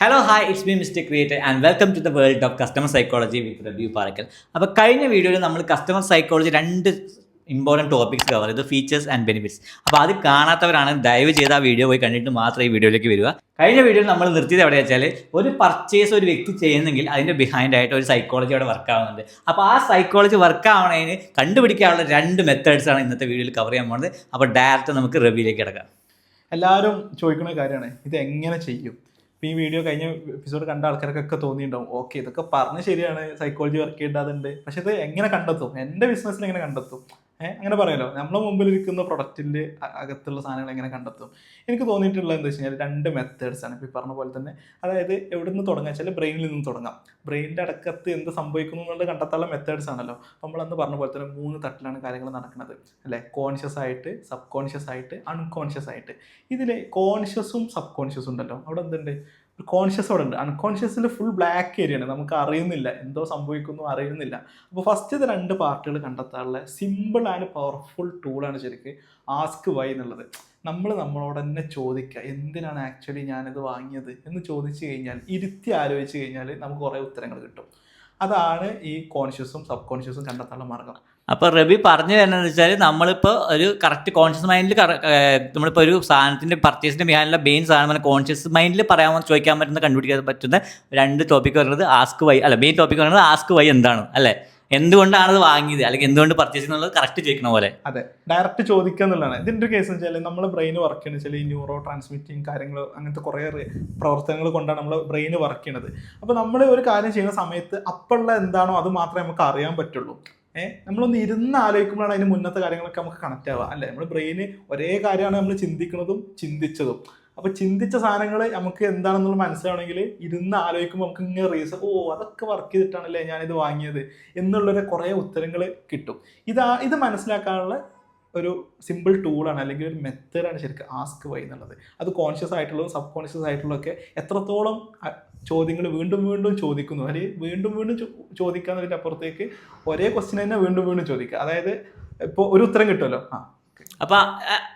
Hello hi it's me mister creator and welcome to the world of customer psychology with Rabi Parakkal. അപ്പോൾ കഴിഞ്ഞ വീഡിയോയിൽ നമ്മൾ customer psychology രണ്ട് important topics cover ചെയ്ത് features and benefits. അപ്പോൾ അത് കാണാത്തവരാണ് ദയവ് ചെയ്ത് ആ വീഡിയോ പോയി കണ്ടിട്ട് മാത്രം ഈ വീഡിയോയിലേക്ക് വരിക. കഴിഞ്ഞ വീഡിയോയിൽ നമ്മൾ നിർത്തിയത് എവിടെ വെച്ചാൽ ഒരു പർച്ചേസ് ഒരു വ്യക്തി ചെയ്യുന്നെങ്കിൽ അതിൻ്റെ ബിഹൈൻഡ് ആയിട്ട് ഒരു സൈക്കോളജി അവിടെ വർക്ക് ആവുന്നുണ്ട്. അപ്പോൾ ആ സൈക്കോളജി വർക്ക് ആവണതിന് കണ്ടുപിടിക്കാനുള്ള രണ്ട് മെത്തേഡ്സാണ് ഇന്നത്തെ വീഡിയോയിൽ കവർ ചെയ്യാൻ പോകുന്നത്. അപ്പോൾ ഡയറക്റ്റ് നമുക്ക് റിവ്യൂയിലേക്ക് കിടക്കാം. എല്ലാവരും ചോദിക്കുന്ന കാര്യമാണ് ഇത് എങ്ങനെ ചെയ്യും. ഇപ്പോൾ ഈ വീഡിയോ കഴിഞ്ഞ എപ്പിസോഡ് കണ്ട ആൾക്കാർക്കൊക്കെ തോന്നിയിട്ടുണ്ടാവും, ഓക്കെ ഇതൊക്കെ പറഞ്ഞ് ശരിയാണ്, സൈക്കോളജി വർക്ക് ചെയ്യേണ്ടതുണ്ട്, പക്ഷെ ഇത് എങ്ങനെ കണ്ടെത്തും, എൻ്റെ ബിസിനസ്സിൽ എങ്ങനെ കണ്ടെത്തും, അങ്ങനെ പറയാലോ. നമ്മളെ മുമ്പിലിരിക്കുന്ന പ്രൊഡക്റ്റിൻ്റെ അകത്തുള്ള സാധനങ്ങൾ എങ്ങനെ കണ്ടെത്തും. എനിക്ക് തോന്നിയിട്ടുള്ളത് എന്താ വെച്ച് കഴിഞ്ഞാൽ രണ്ട് മെത്തേഡ്സാണ്. ഇപ്പോൾ ഈ പറഞ്ഞ പോലെ തന്നെ, അതായത് എവിടെ നിന്ന് തുടങ്ങാൻ വെച്ചാൽ ബ്രെയിനിൽ നിന്ന് തുടങ്ങാം. ബ്രെയിനിൻ്റെ അടക്കത്ത് എന്ത് സംഭവിക്കുന്നു എന്നുള്ളത് കണ്ടെത്താനുള്ള മെത്തേഡ്സ് ആണല്ലോ. നമ്മളന്ന് പറഞ്ഞ പോലെ തന്നെ 3 തട്ടിലാണ് കാര്യങ്ങൾ നടക്കുന്നത് അല്ലേ. കോൺഷ്യസ് ആയിട്ട്, സബ് കോൺഷ്യസ് ആയിട്ട്, അൺകോൺഷ്യസ് ആയിട്ട്. ഇതിൽ കോൺഷ്യസും സബ് കോൺഷ്യസും ഉണ്ടല്ലോ. അവിടെ എന്തുണ്ട്, കോൺഷ്യസ് അവിടെ ഉണ്ട്. അൺകോൺഷ്യസിൽ ഫുൾ ബ്ലാക്ക് ഏരിയയാണ്, നമുക്ക് അറിയുന്നില്ല, എന്തോ സംഭവിക്കുന്നു അറിയുന്നില്ല. അപ്പോൾ ഫസ്റ്റ് ഇത് 2 പാർട്ടുകൾ കണ്ടെത്താനുള്ള സിമ്പിൾ ആൻഡ് പവർഫുൾ ടൂളാണ് ശരിക്കും ആസ്ക് വൈ എന്നുള്ളത്. നമ്മളോട് തന്നെ ചോദിക്കുക, എന്തിനാണ് ആക്ച്വലി ഞാനിത് വാങ്ങിയത് എന്ന് ചോദിച്ചു കഴിഞ്ഞാൽ, ഇരുത്തി ആലോചിച്ച് കഴിഞ്ഞാൽ നമുക്ക് കുറേ ഉത്തരങ്ങൾ കിട്ടും. അതാണ് ഈ കോൺഷ്യസും സബ് കോൺഷ്യസും കണ്ടെത്താനുള്ള മാർഗം. അപ്പോൾ റബി പറഞ്ഞു തരുന്നതെന്ന് വെച്ചാൽ, നമ്മളിപ്പോൾ ഒരു കറക്റ്റ് കോൺഷ്യസ് മൈൻഡിൽ നമ്മളിപ്പോൾ ഒരു സാധനത്തിൻ്റെ പർച്ചേസിൻ്റെ ബിഹൈൻഡിലുള്ള മെയിൻ സാധനം കോൺഷ്യസ് മൈൻഡിൽ ചോദിക്കാൻ പറ്റുന്ന, കണ്ടുപിടിക്കാൻ പറ്റുന്ന 2 ടോപ്പിക്ക് പറയുന്നത് ആസ്ക് വൈ അല്ല, മെയിൻ ടോപ്പിക്ക് പറയുന്നത് ആസ്ക് വൈ എന്താണ് അല്ലേ, എന്തുകൊണ്ടാണത് വാങ്ങിയത് അല്ലെങ്കിൽ എന്തുകൊണ്ട് പർച്ചേസ് എന്നുള്ളത് കറക്റ്റ് ചോദിക്കണ പോലെ. അതെ, ഡയറക്റ്റ് ചോദിക്കുക എന്നുള്ളതാണ്. ഇതിൻ്റെ ഒരു കേസ് എന്ന് വെച്ചാൽ, നമ്മുടെ ബ്രെയിൻ വർക്ക് ചെയ്യുന്നത് വെച്ചാൽ ഈ ന്യൂറോ ട്രാൻസ്മിറ്റിങ് കാര്യങ്ങൾ, അങ്ങനത്തെ കുറേ പ്രവർത്തനങ്ങൾ കൊണ്ടാണ് നമ്മുടെ ബ്രെയിൻ വർക്ക് ചെയ്യുന്നത്. അപ്പോൾ നമ്മൾ ഒരു കാര്യം ചെയ്യുന്ന സമയത്ത് അപ്പോഴുള്ള എന്താണോ അത് മാത്രമേ നമുക്ക് അറിയാൻ പറ്റുള്ളൂ. നമ്മളൊന്ന് ഇരുന്ന് ആലോചിക്കുമ്പോഴാണ് അതിന് മുന്നത്തെ കാര്യങ്ങളൊക്കെ നമുക്ക് കണക്റ്റ് ആവുക അല്ലേ. നമ്മുടെ ബ്രെയിന് ഒരേ കാര്യമാണ് നമ്മൾ ചിന്തിക്കുന്നതും ചിന്തിച്ചതും. അപ്പോൾ ചിന്തിച്ച സാധനങ്ങൾ നമുക്ക് എന്താണെന്നുള്ള മനസ്സിലാവണമെങ്കിൽ ഇരുന്ന് ആലോചിക്കുമ്പോൾ നമുക്ക് ഇങ്ങനെ റീസൺ, അതൊക്കെ വർക്ക് ചെയ്തിട്ടാണല്ലേ ഞാനിത് വാങ്ങിയത് എന്നുള്ളൊരു കുറേ ഉത്തരങ്ങൾ കിട്ടും. ഇത് മനസ്സിലാക്കാനുള്ള ഒരു സിമ്പിൾ ടൂളാണ്, അല്ലെങ്കിൽ ഒരു മെത്തേഡാണ് ശരിക്കും ആസ്ക് വൈ എന്നുള്ളത്. അത് കോൺഷ്യസ് ആയിട്ടുള്ളതും സബ് കോൺഷ്യസ് ആയിട്ടുള്ളതൊക്കെ എത്രത്തോളം ചോദ്യങ്ങൾ വീണ്ടും വീണ്ടും ചോദിക്കുന്നു, അല്ലെങ്കിൽ വീണ്ടും വീണ്ടും ചോദിക്കാന്നതിൻ്റെ അപ്പുറത്തേക്ക് ഒരേ ക്വസ്റ്റ്യൻ തന്നെ വീണ്ടും വീണ്ടും ചോദിക്കുക. അതായത് ഇപ്പോൾ ഒരു ഉത്തരം കിട്ടുമല്ലോ. അപ്പം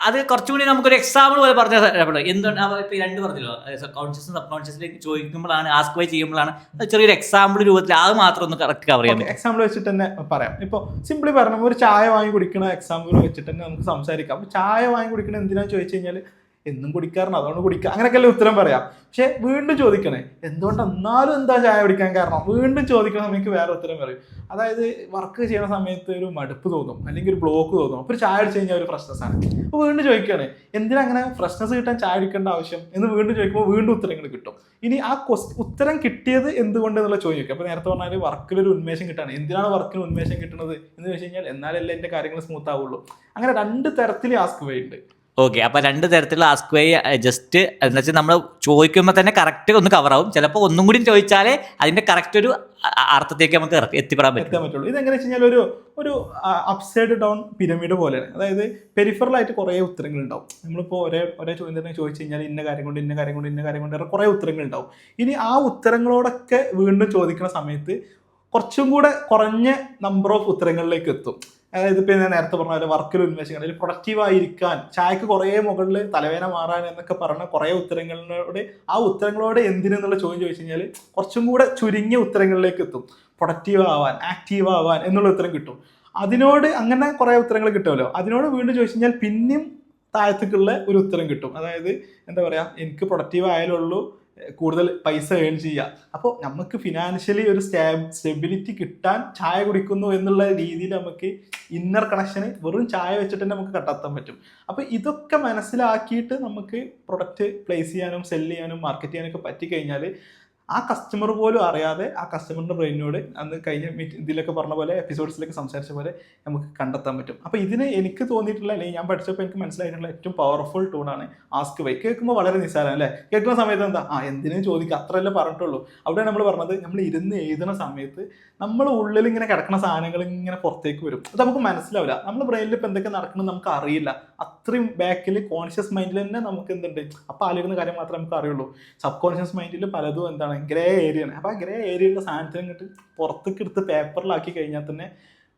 അത് കുറച്ചുകൂടി നമുക്കൊരു എക്സാമ്പിൾ പോലെ പറഞ്ഞാൽ എന്തുകൊണ്ട് ഇപ്പോൾ 2 പറഞ്ഞല്ലോ, കോൺഷ്യസും സബ് കോൺഷ്യസിലേക്ക് ചോദിക്കുമ്പോഴാണ്, ആസ്ക് വൈ ചെയ്യുമ്പോഴാണ്. ചെറിയൊരു എക്സാമ്പിൾ രൂപത്തിൽ അത് മാത്രം ഒന്ന് കറക്റ്റ് കവർ ചെയ്യാം. എക്സാമ്പിൾ വെച്ചിട്ട് തന്നെ പറയാം. ഇപ്പോൾ സിംപ്ലി പറഞ്ഞാൽ ഒരു ചായ വാങ്ങി കുടിക്കുന്ന എക്സാമ്പിൾ വെച്ചിട്ട് തന്നെ നമുക്ക് സംസാരിക്കാം. അപ്പോൾ ചായ വാങ്ങി കുടിക്കണത് എന്തിനാണെന്ന് ചോദിച്ചു കഴിഞ്ഞാൽ, എന്നും കുടിക്കാറുണ്ട് അതുകൊണ്ട് കുടിക്കുക, അങ്ങനെയൊക്കെയല്ലേ ഉത്തരം പറയാം. പക്ഷെ വീണ്ടും ചോദിക്കണേ, എന്തുകൊണ്ട് എന്നാലും എന്താ ചായ കുടിക്കാൻ കാരണം, വീണ്ടും ചോദിക്കുന്ന സമയത്ത് വേറെ ഉത്തരം പറയും. അതായത് വർക്ക് ചെയ്യുന്ന സമയത്ത് ഒരു മടുപ്പ് തോന്നും, അല്ലെങ്കിൽ ഒരു ബ്ലോക്ക് തോന്നും. അപ്പോൾ ഒരു ചായ അടിച്ചു കഴിഞ്ഞാൽ ഒരു ഫ്രഷ്നസ് ആണ്. അപ്പോൾ വീണ്ടും ചോദിക്കുകയാണ്, എന്തിനാ അങ്ങനെ ഫ്രഷ്നസ് കിട്ടാൻ ചായ അടിക്കേണ്ട ആവശ്യം എന്ന് വീണ്ടും ചോദിക്കുമ്പോൾ വീണ്ടും ഉത്തരങ്ങൾ കിട്ടും. ഇനി ആ ഉത്തരം കിട്ടിയത് എന്തുകൊണ്ട് എന്നുള്ള ചോദിക്കും. അപ്പോൾ നേരത്തെ പറഞ്ഞാൽ വർക്കിലൊരു ഉന്മേഷം കിട്ടാണ്. എന്തിനാണ് വർക്കിന് ഉന്മേഷം കിട്ടുന്നത് എന്ന് ചോദിച്ചു കഴിഞ്ഞാൽ, എന്നാലല്ലേ എൻ്റെ കാര്യങ്ങൾ സ്മൂത്ത് ആവുള്ളൂ. അങ്ങനെ 2 തരത്തിൽ ആസ്ക് വൈ ഉണ്ട്. ഓക്കെ, അപ്പോൾ 2 തരത്തിലുള്ള ആസ്ക് വൈ ജസ്റ്റ് എന്താ വെച്ചാൽ നമ്മൾ ചോദിക്കുമ്പോൾ തന്നെ കറക്റ്റ് ഒന്ന് കവർ ആവും. ചിലപ്പോൾ ഒന്നും കൂടി ചോദിച്ചാലേ അതിൻ്റെ കറക്റ്റ് ഒരു അർത്ഥത്തേക്ക് നമുക്ക് എത്തിപ്പെടാൻ പറ്റുള്ളൂ. ഇതെങ്ങനെ വെച്ച് കഴിഞ്ഞാൽ ഒരു അപ്സൈഡ് ഡൗൺ പിരമിഡ് പോലെയാണ്. അതായത് പെരിഫറലായിട്ട് കുറേ ഉത്തരങ്ങൾ ഉണ്ടാവും. നമ്മളിപ്പോൾ ഒരേ ചോദ്യം തന്നെ ചോദിച്ചു കഴിഞ്ഞാൽ ഇന്ന കാര്യം കൊണ്ട് കുറേ ഉത്തരങ്ങൾ ഉണ്ടാവും. ഇനി ആ ഉത്തരങ്ങളോടൊക്കെ വീണ്ടും ചോദിക്കുന്ന സമയത്ത് കുറച്ചും കൂടെ കുറഞ്ഞ നമ്പർ ഓഫ് ഉത്തരങ്ങളിലേക്ക് എത്തും. അതായത് ഇപ്പോൾ ഞാൻ നേരത്തെ പറഞ്ഞ പോലെ വർക്കിൽ ഉന്മേഷിക്കാൻ, അല്ലെങ്കിൽ പ്രൊഡക്റ്റീവായിരിക്കാൻ, ചായക്ക് കുറേ മുകളിൽ തലവേദന മാറാൻ എന്നൊക്കെ പറഞ്ഞ കുറേ ഉത്തരങ്ങളോട് എന്തിനെന്നുള്ള ചോദ്യം ചോദിച്ചു കഴിഞ്ഞാൽ കുറച്ചും കൂടെ ചുരുങ്ങിയ ഉത്തരങ്ങളിലേക്ക് എത്തും. പ്രൊഡക്റ്റീവ് ആവാൻ, ആക്റ്റീവ് ആവാൻ എന്നുള്ള ഉത്തരം കിട്ടും. അതിനോട് അങ്ങനെ കുറേ ഉത്തരങ്ങൾ കിട്ടുമല്ലോ. അതിനോട് വീണ്ടും ചോദിച്ചു കഴിഞ്ഞാൽ പിന്നെയും താഴത്തേക്കുള്ള ഒരു ഉത്തരം കിട്ടും. അതായത് എന്താ പറയുക, എനിക്ക് പ്രൊഡക്റ്റീവ് ആയാലുള്ളൂ കൂടുതൽ പൈസ ഏൺ ചെയ്യുക. അപ്പോൾ നമുക്ക് ഫിനാൻഷ്യലി ഒരു സ്റ്റെബിലിറ്റി കിട്ടാൻ ചായ കുടിക്കുന്നു എന്നുള്ള രീതിയിൽ നമുക്ക് ഇന്നർ കണക്ഷന് വെറും ചായ വെച്ചിട്ട് തന്നെ നമുക്ക് കണ്ടെത്താൻ പറ്റും. അപ്പോൾ ഇതൊക്കെ മനസ്സിലാക്കിയിട്ട് നമുക്ക് പ്രൊഡക്റ്റ് പ്ലേസ് ചെയ്യാനും സെല് ചെയ്യാനും മാർക്കറ്റ് ചെയ്യാനൊക്കെ പറ്റിക്കഴിഞ്ഞാൽ ആ കസ്റ്റമർ പോലും അറിയാതെ ആ കസ്റ്റമറിൻ്റെ ബ്രെയിനോട് അന്ന് കഴിഞ്ഞ ഇതിലൊക്കെ പറഞ്ഞ പോലെ എപ്പിസോഡ്സിലൊക്കെ സംസാരിച്ച പോലെ നമുക്ക് കണ്ടെത്താൻ പറ്റും. അപ്പോൾ ഇതിന് എനിക്ക് തോന്നിയിട്ടുള്ള, അല്ലെങ്കിൽ ഞാൻ പഠിച്ചപ്പോൾ എനിക്ക് മനസ്സിലായിട്ടുള്ള ഏറ്റവും പവർഫുൾ ടൂളാണ് ആസ്ക് വൈ. കേൾക്കുമ്പോൾ വളരെ നിസ്സാരം അല്ലേ. കേൾക്കുന്ന സമയത്ത് എന്താ എന്തിനും ചോദിക്കുക, അത്രയല്ലേ പറഞ്ഞിട്ടുള്ളൂ. അവിടെ നമ്മൾ പറഞ്ഞത്, നമ്മൾ ഇരുന്ന് എഴുതുന്ന സമയത്ത് നമ്മൾ ഉള്ളിൽ ഇങ്ങനെ കിടക്കുന്ന സാധനങ്ങൾ ഇങ്ങനെ പുറത്തേക്ക് വരും. അത് നമുക്ക് മനസ്സിലാവില്ല. നമ്മുടെ ബ്രെയിനിൽ ഇപ്പോൾ എന്തൊക്കെ നടക്കുന്നത് നമുക്ക് അറിയില്ല. അത്രയും ബാക്കിൽ കോൺഷ്യസ് മൈൻഡിൽ തന്നെ നമുക്ക് എന്തുണ്ട്, അപ്പോൾ ആലോചിക്കുന്ന കാര്യം മാത്രമേ നമുക്ക് അറിയുള്ളൂ. സബ് കോൺഷ്യസ് മൈൻഡിൽ പലതും എന്താണ്, ഗ്രേ ഏരിയയാണ്. അപ്പോൾ ആ ഗ്രേ ഏരിയയിലുള്ള സാധനത്തിന് ഇങ്ങോട്ട് പുറത്തേക്ക് എടുത്ത് പേപ്പറിലാക്കി കഴിഞ്ഞാൽ തന്നെ